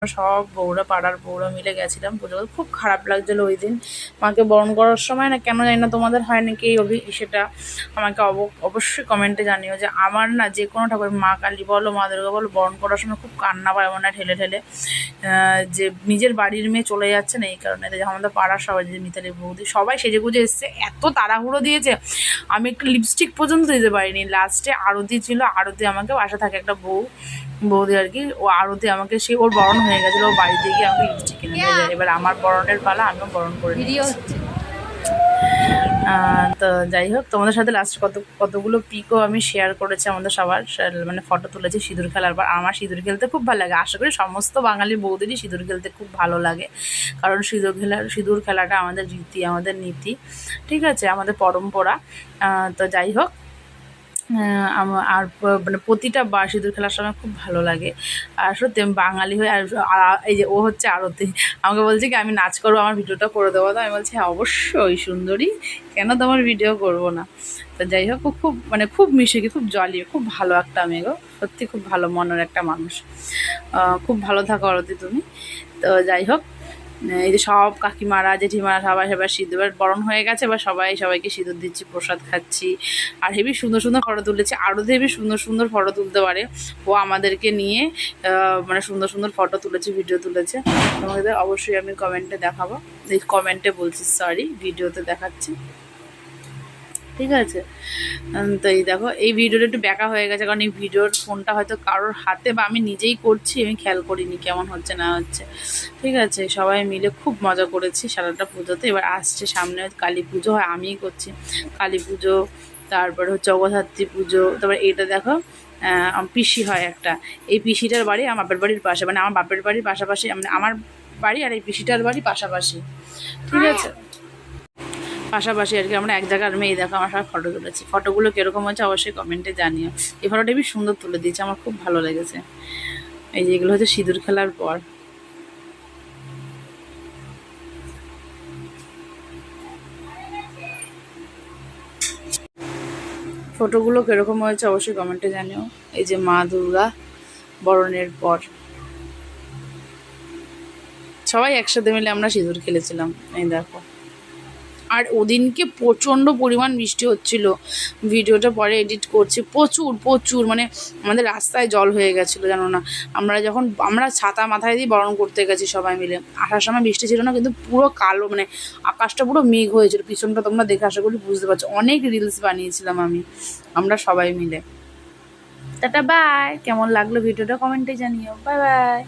সব বউরা পাড়ার বউরা মিলে গেছিলাম পুজো করতে। খুব খারাপ লাগছিলো ওই দিন মাকে বরণ করার সময়, না কেন জানি না তোমাদের হয় নাকি এই সেটা আমাকে অবশ্যই কমেন্টে জানিও যে আমার না যে কোনো ঠাকুর, মা কালী বলো মা দুর্গা বলো, বরণ করার সময় খুব কান্না পায় মনে হয় ঠেলে ঠেলে, যে নিজের বাড়ির মেয়ে চলে যাচ্ছে না এই কারণে। আমাদের পাড়ার সবাই, যে মিতালি বৌদি সবাই সেজে গুজে এসছে, এত তাড়াহুড়ো দিয়েছে আমি একটু লিপস্টিক পর্যন্ত দিতে পারিনি। লাস্টে আরতি ছিল, আরতি আমাকে বাসা থাকে একটা বৌদি আর কি, ও আরতি আমাকে, সে ওর বরণ হয়ে গেছিলো, ও বাড়িতে গিয়ে আমাকে লিপস্টিক কিনে দিয়ে যায়। এবার আমার বরণের পালা, আমিও বরণ করে নিয়েছি। তো যাই হোক, তোমাদের সাথে লাস্ট কতগুলো পিকও আমি শেয়ার করেছি আমাদের সবার, মানে ফটো তুলেছি সিঁদুর খেলার পর। আমার সিঁদুর খেলতে খুব ভালো লাগে, আশা করি সমস্ত বাঙালি বৌদেরই সিঁদুর খেলতে খুব ভালো লাগে, কারণ সিঁদুর খেলাটা আমাদের রীতি, আমাদের নীতি, ঠিক আছে, আমাদের পরম্পরা। তো যাই হোক, আর মানে প্রতিটা সিঁদুর খেলার সময় খুব ভালো লাগে। আর সত্যি আমি বাঙালি হয়ে, আর এই যে ও হচ্ছে আরতি, আমাকে বলছে কি আমি নাচ করবো, আমার ভিডিওটা করে দেবো। তো আমি বলছি হ্যাঁ অবশ্যই সুন্দরী, কেন তোমার ভিডিও করব না। তো যাই হোক, ও খুব মানে খুব মিশুকি, খুব জলি, খুব ভালো একটা মেয়ে গো, সত্যি খুব ভালো মনের একটা মানুষ। খুব ভালো থাকো আরতি তুমি। তো যাই হোক, এই যে সব কাকিমারা জেঠিমারা সবাই সিঁদুর বরণ হয়ে গেছে, এবার সবাইকে সিঁদুর দিচ্ছি, প্রসাদ খাচ্ছি, আর হেবি সুন্দর সুন্দর ফটো তুলেছি। আরও হেবি সুন্দর সুন্দর ফটো তুলতে পারে, ও আমাদেরকে নিয়ে মানে সুন্দর সুন্দর ফটো তুলেছে, ভিডিও তুলেছে। তোমাদের অবশ্যই আমি কমেন্টে দেখাবো, এই কমেন্টে বলছি সরি, ভিডিওতে দেখাচ্ছি, ঠিক আছে। তো এই দেখো, এই ভিডিওটা একটু ব্যাকা হয়ে গেছে, কারণ এই ভিডিওর ফোনটা হয়তো কারোর হাতে, বা আমি নিজেই করছি, আমি খেয়াল করিনি কেমন হচ্ছে না হচ্ছে, ঠিক আছে। সবাই মিলে খুব মজা করেছি সারাটা পুজোতে। এবার আসছে সামনে কালী পুজো, হয় আমিই করছি কালী পুজো, তারপরে হচ্ছে জগদ্ধাত্রী পুজো। তারপরে এটা দেখো, পিসি হয় একটা, এই পিসিটার বাড়ি আমার বাপের বাড়ির পাশে, মানে আমার বাপের বাড়ির পাশাপাশি, মানে আমার বাড়ি আর এই পিসিটার বাড়ি পাশাপাশি, ঠিক আছে, পাশাপাশি আর কি, আমরা এক জায়গার মেয়ে। দেখো আমার সবাই ফটো তুলেছি, ফটোগুলো কীরকম হচ্ছে অবশ্যই কমেন্টে জানিও। এই ফটোটা বেশ সুন্দর তুলে দিয়েছে, আমার খুব ভালো লেগেছে। এই যে এগুলো হচ্ছে সিঁদুর খেলার পর। ফটোগুলো কীরকম হয়েছে অবশ্যই কমেন্টে জানিও। এই যে মা দুর্গা বরণের পর সবাই একসাথে মিলে আমরা সিঁদুর খেলেছিলাম, এই দেখো। আর ওদিনকে প্রচণ্ড পরিমাণ বৃষ্টি হচ্ছিল, ভিডিওটা পরে এডিট করছি, প্রচুর প্রচুর, মানে আমাদের রাস্তায় জল হয়ে গেছিলো জানো না। আমরা ছাতা মাথায় দিয়ে বরণ করতে গেছি সবাই মিলে, আসার সময় বৃষ্টি ছিল না, কিন্তু পুরো কালো, মানে আকাশটা পুরো মেঘ হয়েছিল, পিছনটা তোমরা দেখে আশা করি বুঝতে পারছো। অনেক রিলস বানিয়েছিলাম আমরা সবাই মিলে। টাটা বাই, কেমন লাগলো ভিডিওটা কমেন্টে জানিও, বাই বাই।